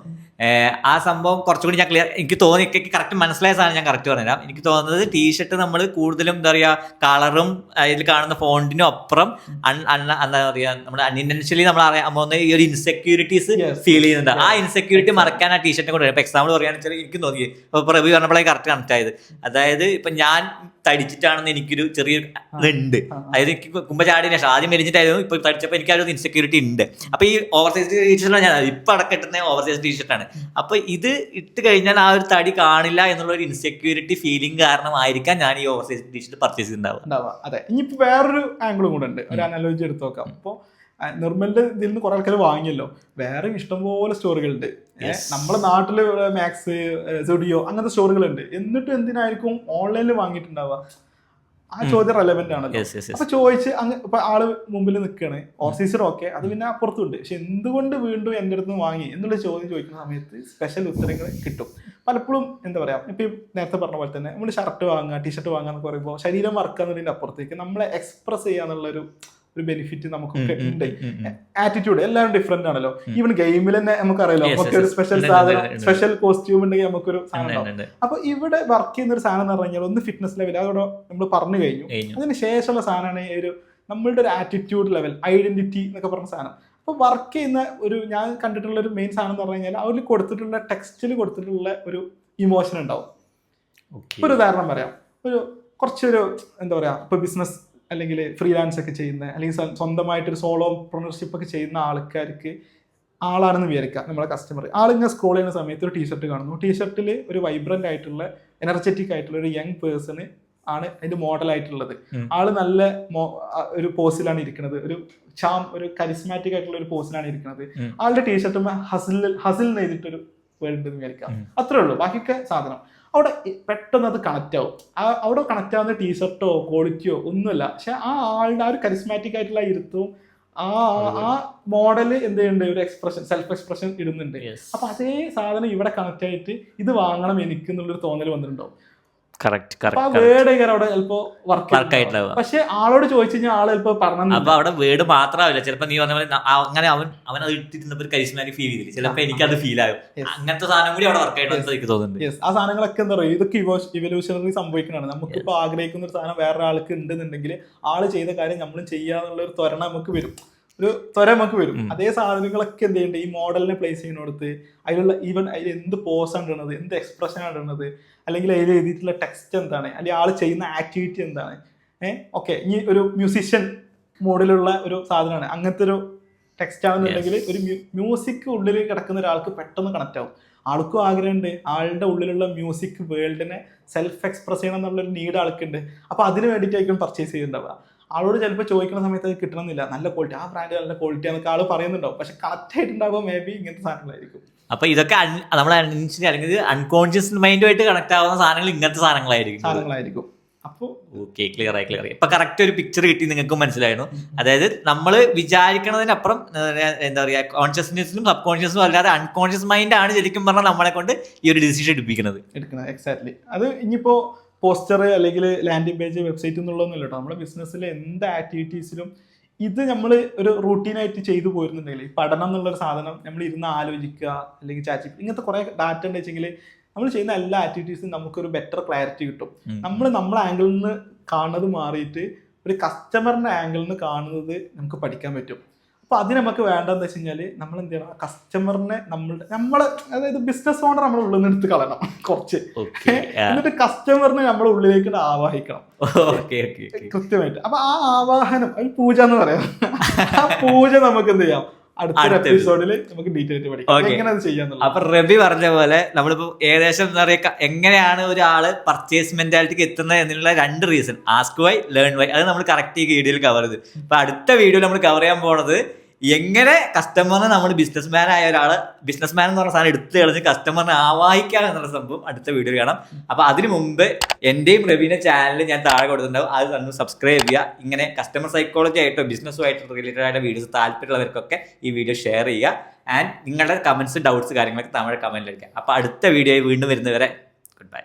ആ സംഭവം കുറച്ചുകൂടി ഞാൻ ക്ലിയർ, എനിക്ക് തോന്നി, കറക്റ്റ് മനസ്സിലായ സാധനം ഞാൻ കറക്റ്റ് പറഞ്ഞുതരാം. എനിക്ക് തോന്നുന്നത് ടീഷർട്ട് നമ്മൾ കൂടുതലും എന്താ പറയുക, കളറും ഇതിൽ കാണുന്ന ഫോണ്ടിനും അപ്പുറം എന്താ പറയുക, നമ്മുടെ അൺഇൻറ്റൻഷ്യലി നമ്മൾ അറിയാൻ പോകുന്ന ഈ ഒരു ഇൻസെക്യൂരിറ്റീസ് ഫീൽ ചെയ്യുന്നുണ്ട്. ആ ഇൻസെക്യൂരിറ്റി മറക്കാൻ ആ ടീഷർട്ടിനെ കൊണ്ട്. ഇപ്പൊ എക്സാമ്പിൾ പറയുകയാണെന്ന് വെച്ചാൽ എനിക്ക് തോന്നി, ഇപ്പൊ പ്രവി പറഞ്ഞപ്പോഴേ കറക്റ്റ് കണക്ട് ആയത്. അതായത് ഇപ്പൊ ഞാൻ തടിച്ചിട്ടാണെന്ന് എനിക്കൊരു ചെറിയൊരു ഇതുണ്ട്. അതായത് എനിക്ക് കുമ്പചാടിന് ശേഷം ആദ്യം മെലിഞ്ഞിട്ടായിരുന്നു, ഇപ്പൊ തടിച്ചപ്പോൾ എനിക്ക് ആ ഒരു ഇൻസെക്യൂരിറ്റി ഉണ്ട്. അപ്പൊ ഈ ഓവർ സൈസ് ടീഷർട്ടാണ് ഞാൻ ഇപ്പൊ അടക്കം ഇട്ടുന്ന ഓവർ സൈസ് ടീഷർട്ടാണ്. അപ്പൊ ഇത് ഇട്ട് കഴിഞ്ഞാൽ ആ ഒരു തടി കാണില്ല എന്നുള്ള ഒരു ഇൻസെക്യൂരിറ്റി ഫീലിംഗ് കാരണമായിരിക്കാം ഞാൻ ഈ ഓവർ സൈസ് ടീഷർട്ട് പർച്ചേസ് ചെയ്തിട്ടുണ്ടാവുക. അതെ, ഇനിയിപ്പോ വേറൊരു ആംഗിളും കൂടെ ഉണ്ട്, ഒരു അനാലോജി എടുത്ത് നോക്കാം. ഇപ്പൊ നിർമ്മലിന്റെ ഇതിൽ നിന്ന് കുറെ ആൾക്കാർ വാങ്ങിയല്ലോ, വേറെ ഇഷ്ടംപോലെ സ്റ്റോറുകളുണ്ട്. നമ്മളെ നാട്ടില് മാക്സ്, സുഡിയോ അങ്ങനത്തെ സ്റ്റോറുകളുണ്ട്. എന്നിട്ടും എന്തിനായിരിക്കും ഓൺലൈനിൽ വാങ്ങിയിട്ടുണ്ടാവുക? ആ ചോദ്യം റെലവെന്റ് ആണല്ലോ. അപ്പൊ ചോദിച്ച് ഇപ്പൊ ആള് മുമ്പിൽ നിൽക്കുകയാണ്, ഓഫീസർ ഓക്കെ, അത് പിന്നെ അപ്പുറത്തുണ്ട്, പക്ഷെ എന്തുകൊണ്ട് വീണ്ടും എൻ്റെ അടുത്ത് വാങ്ങി എന്നുള്ള ചോദ്യം ചോദിക്കുന്ന സമയത്ത് സ്പെഷ്യൽ ഉത്തരങ്ങൾ കിട്ടും. പലപ്പോഴും എന്താ പറയാ, ഇപ്പൊ നേരത്തെ പറഞ്ഞ പോലെ തന്നെ നമ്മൾ ഷർട്ട് വാങ്ങുക, ടീഷർട്ട് വാങ്ങുക എന്ന് പറയുമ്പോൾ ശരീരം വറക്കാന്നതിന്റെ അപ്പുറത്തേക്ക് നമ്മളെ എക്സ്പ്രസ് ചെയ്യാന്നുള്ളൊരു ബെനിഫിറ്റ് നമുക്കൊക്കെ ഉണ്ട്. ആറ്റിറ്റ്യൂഡ് എല്ലാവരും ഡിഫറെന്റ് ആണല്ലോ. ഈവൻ ഗെയിമിൽ തന്നെ നമുക്കറിയാലോ, നമുക്ക് ഒരു സ്പെഷ്യൽ സാധനം, സ്പെഷ്യൽ കോസ്റ്റ്യൂം ഉണ്ടെങ്കിൽ നമുക്കൊരു സാധനം ഉണ്ടാവും. അപ്പൊ ഇവിടെ വർക്ക് ചെയ്യുന്ന ഒരു സാധനം എന്ന് പറഞ്ഞു കഴിഞ്ഞാൽ ഒന്ന് ഫിറ്റ്നസ് ലെവൽ, അതോടെ നമ്മൾ പറഞ്ഞു കഴിഞ്ഞു. അതിന് ശേഷമുള്ള സാധനമാണ് ഒരു നമ്മളുടെ ഒരു ആറ്റിറ്റ്യൂഡ് ലെവൽ, ഐഡന്റിറ്റി എന്നൊക്കെ പറഞ്ഞ സാധനം. അപ്പൊ വർക്ക് ചെയ്യുന്ന ഒരു ഞാൻ കണ്ടിട്ടുള്ള ഒരു മെയിൻ സാധനം എന്ന് പറഞ്ഞു കഴിഞ്ഞാൽ അതിൽ കൊടുത്തിട്ടുള്ള ടെക്സ്റ്റിൽ കൊടുത്തിട്ടുള്ള ഒരു ഇമോഷൻ ഉണ്ടാവും. ഒരു ഉദാഹരണം പറയാം, കുറച്ചൊരു എന്താ പറയാ, ഇപ്പൊ ബിസിനസ് അല്ലെങ്കിൽ ഫ്രീലാൻസ് ഒക്കെ ചെയ്യുന്ന, അല്ലെങ്കിൽ സ്വന്തമായിട്ടൊരു സോളോ പ്രൊണർഷിപ്പ് ഒക്കെ ചെയ്യുന്ന ആളാണെന്ന് വിചാരിക്കാം നമ്മളെ കസ്റ്റമർ. ആളിങ്ങനെ സ്ക്രോൾ ചെയ്യുന്ന സമയത്ത് ഒരു ടീഷർട്ട് കാണുന്നു. ടീഷർട്ടിൽ ഒരു വൈബ്രന്റ് ആയിട്ടുള്ള എനർജറ്റിക് ആയിട്ടുള്ള ഒരു യങ് പേഴ്സണ് ആണ് അതിന്റെ മോഡലായിട്ടുള്ളത്. ആള് നല്ല ഒരു പോസിലാണ് ഇരിക്കുന്നത്, ഒരു കരിസ്മാറ്റിക് ആയിട്ടുള്ള ഒരു പോസിലാണ് ഇരിക്കുന്നത്. ആളുടെ ടീഷർട്ട് ഹസിൽ എഴുതിയിട്ടൊരു വേർഡ് ഉണ്ടെന്ന് വിചാരിക്കാം. അത്രേ ഉള്ളൂ, ബാക്കിയൊക്കെ സാധനം. അവിടെ പെട്ടെന്ന് അത് കണക്റ്റ് ആവും. അവിടെ കണക്റ്റ് ആവുന്ന ടീഷർട്ടോ ക്വാളിറ്റിയോ ഒന്നുമല്ല, പക്ഷെ ആ ആളുടെ ആ ഒരു കരിസ്മാറ്റിക് ആയിട്ടുള്ള ഇരുത്തവും ആ മോഡല് എന്ത് ചെയ്യുന്നുണ്ട്, ഒരു എക്സ്പ്രഷൻ, സെൽഫ് എക്സ്പ്രഷൻ ഇടുന്നുണ്ട്. അപ്പൊ അതേ സാധനം ഇവിടെ കണക്ട് ആയിട്ട് ഇത് വാങ്ങണം എനിക്ക് എന്നുള്ളൊരു തോന്നൽ വന്നിട്ടുണ്ടാവും. അവിടെ ചിലപ്പോ വർക്ക് ആയിട്ടുണ്ടാവും. പക്ഷെ ആളോട് ചോദിച്ചു കഴിഞ്ഞാൽ ആള് ചിലപ്പോ പറഞ്ഞു. അപ്പൊ അവിടെ വേർഡ് മാത്രമാവില്ല, ചിലപ്പോ നീ പറഞ്ഞ പോലെ അങ്ങനെ അവൻ അത് ഇട്ടിരുന്നപ്പോ കരിസ്മാറ്റിക് ഫീൽ ചെയ്തില്ല, ചിലപ്പോ എനിക്കത് ഫീൽ ആകും. അങ്ങനത്തെ സാധനം കൂടി അവിടെ വർക്ക് ആയിട്ട് എനിക്ക് തോന്നുന്നുണ്ട്. ആ സാധനങ്ങളൊക്കെ എന്താ പറയുക, ഇതൊക്കെ ഇവല്യൂഷണറി സംഭവിക്കുന്നതാണ്. നമുക്കിപ്പോ ആഗ്രഹിക്കുന്ന ഒരു സാധനം വേറെ ആൾക്ക് ഉണ്ടെന്നുണ്ടെങ്കിൽ ആള് ചെയ്ത കാര്യം നമ്മളും ചെയ്യാന്നുള്ള ഒരു ത്വരണ നമുക്ക് വരും, അതേ സാധനങ്ങളൊക്കെ എന്ത് ചെയ്യണ്ടേ, ഈ മോഡലിനെ പ്ലേസ് ചെയ്യുന്നിടത്ത് അതിലുള്ള ഈവൻ അതിൽ എന്ത് പോസാണ് ഇടുന്നത്, എന്ത് എക്സ്പ്രഷനാണ് ഇടുന്നത്, അല്ലെങ്കിൽ അതിൽ എഴുതിയിട്ടുള്ള ടെക്സ്റ്റ് എന്താണ്, അല്ലെങ്കിൽ ആൾ ചെയ്യുന്ന ആക്ടിവിറ്റി എന്താണ്. ഓക്കെ, ഇനി ഒരു മ്യൂസിഷ്യൻ മോഡിലുള്ള ഒരു സാധനമാണ്, അങ്ങനത്തെ ഒരു ടെക്സ്റ്റ് ആണെന്നുണ്ടെങ്കിൽ ഒരു മ്യൂസിക് ഉള്ളിൽ കിടക്കുന്ന ഒരാൾക്ക് പെട്ടെന്ന് കണക്ട് ആവും. ആൾക്കും ആഗ്രഹമുണ്ട്, ആളുടെ ഉള്ളിലുള്ള മ്യൂസിക് വേൾഡിനെ സെൽഫ് എക്സ്പ്രസ് ചെയ്യണം എന്നുള്ളൊരു നീഡ് ആൾക്കുണ്ട്. അപ്പൊ അതിന് വേണ്ടിയിട്ടായിരിക്കും പർച്ചേസ് ചെയ്യുന്നുണ്ടാവുക. ആളോട് ചിലപ്പോൾ ചോദിക്കുന്ന സമയത്ത് അത് കിട്ടണമെന്നില്ല, നല്ല ക്വാളിറ്റി, ആ ബ്രാൻഡ് നല്ല ക്വാളിറ്റി എന്നൊക്കെ ആൾ പറയുന്നുണ്ടാവും. പക്ഷെ കണക്ട് ആയിട്ടുണ്ടാവുക മേ ബി ഇങ്ങനത്തെ സാധനങ്ങളായിരിക്കും. അപ്പൊ ഇതൊക്കെ നമ്മളെ അല്ലെങ്കിൽ അൺകോൺഷ്യസ് മൈൻഡുമായിട്ട് കണക്ട് ആവുന്ന സാധനങ്ങൾ ഇങ്ങനത്തെ സാധനങ്ങളായിരിക്കും. അപ്പോൾ ഓക്കെ, ക്ലിയർ ആയി. ഇപ്പൊ കറക്റ്റ് ഒരു പിക്ചർ കിട്ടി, നിങ്ങൾക്ക് മനസ്സിലായിരുന്നു. അതായത് നമ്മൾ വിചാരിക്കുന്നതിനപ്പുറം എന്താ പറയാ, കോൺഷ്യസ്നെസ്സിലും സബ് കോൺഷ്യസും അല്ലാതെ അൺകോൺഷ്യസ് മൈൻഡ് ആണ് ശരിക്കും പറഞ്ഞാൽ നമ്മളെ കൊണ്ട് ഈ ഒരു ഡിസിഷൻ എടുക്കുന്നത്. എക്സാക്ട്ലി. അത് ഇനിയിപ്പോ പോസ്റ്റർ അല്ലെങ്കിൽ ലാൻഡിംഗ് പേജ് വെബ്സൈറ്റ് എന്നുള്ളതൊന്നുമില്ല കേട്ടോ. നമ്മുടെ ബിസിനസ്സിലെ എന്ത് ആക്ടിവിറ്റീസിലും ഇത് നമ്മൾ ഒരു റൂട്ടീനായിട്ട് ചെയ്തു പോരുന്നുണ്ടെങ്കിൽ പഠനം എന്നുള്ളൊരു സാധനം നമ്മൾ ഇരുന്ന് ആലോചിക്കുക അല്ലെങ്കിൽ ചാറ്റ് ഇങ്ങനത്തെ കുറേ ഡാറ്റ ഉണ്ട് വെച്ചെങ്കിൽ നമ്മൾ ചെയ്യുന്ന എല്ലാ ആക്ടിവിറ്റീസും നമുക്കൊരു ബെറ്റർ ക്ലാരിറ്റി കിട്ടും. നമ്മളെ ആംഗിളിൽ നിന്ന് കാണുന്നത് മാറിയിട്ട് ഒരു കസ്റ്റമറിന്റെ ആംഗിളിൽ നിന്ന് കാണുന്നത് നമുക്ക് പഠിക്കാൻ പറ്റും. അപ്പോൾ അതിന് നമുക്ക് വേണ്ടതെന്ന് വെച്ച് കഴിഞ്ഞാൽ നമ്മൾ എന്ത് ചെയ്യണം, കസ്റ്റമറിനെ നമ്മളെ അതായത് ബിസിനസ് ഓണർ നമ്മുടെ ഉള്ളിൽ നിന്ന് എടുത്ത് കളയണം കുറച്ച്, എന്നിട്ട് കസ്റ്റമറിനെ നമ്മുടെ ഉള്ളിലേക്ക് ആവാഹിക്കണം കൃത്യമായിട്ട്. അപ്പൊ ആ ആവാഹനം ഒരു പൂജ എന്ന് പറയാം. ആ പൂജ നമുക്ക് എന്ത് ചെയ്യാം, അടുത്ത എപ്പിസോഡിൽ നമുക്ക് ഡീറ്റെയിൽ ആയിട്ട് പഠിക്കാം എങ്ങനെ അത് ചെയ്യാന്നുള്ളത്. അപ്പൊ റബി പറഞ്ഞ പോലെ നമ്മളിപ്പോ ഏകദേശം എന്താ പറയുക, എങ്ങനെയാണ് ഒരാള് പർച്ചേസ് മെന്റാലിറ്റിക്ക് എത്തുന്നത് എന്നുള്ള 2 reason, ask why, learn why, അത് നമ്മൾ കറക്റ്റ് ഈ വീഡിയോയിൽ കവർ ചെയ്ത്. അപ്പൊ അടുത്ത വീഡിയോയിൽ നമ്മൾ കവർ ചെയ്യാൻ പോണത് എങ്ങനെ കസ്റ്റമറിനെ നമ്മൾ ബിസിനസ്മാൻ ആയ ഒരാള് ബിസിനസ്മാൻ എന്ന് പറഞ്ഞ സാധനം എടുത്തു കളഞ്ഞ് കസ്റ്റമറിനെ ആവാഹിക്കാൻ എന്നുള്ള സംഭവം അടുത്ത വീഡിയോ കാണാം. അപ്പൊ അതിനു മുമ്പ് എന്റെയും റബീന്റെ ചാനൽ ഞാൻ താഴെ കൊടുത്തിട്ടുണ്ടാവും, അത് തന്നെ സബ്സ്ക്രൈബ് ചെയ്യുക. ഇങ്ങനെ കസ്റ്റമർ സൈക്കോളജി ആയിട്ടോ ബിസിനസ്സുമായിട്ട് റിലേറ്റഡ് ആയിട്ട് വീഡിയോസ് താല്പര്യമുള്ളവർക്കൊക്കെ ഈ വീഡിയോ ഷെയർ ചെയ്യുക. ആൻഡ് നിങ്ങളുടെ കമന്റ്സ്, ഡൗട്ട്സ് കാര്യങ്ങളൊക്കെ നമ്മുടെ കമന്റിൽ അടിക്കുക. അപ്പൊ അടുത്ത വീഡിയോ വീണ്ടും വരുന്നവരെ ഗുഡ് ബൈ.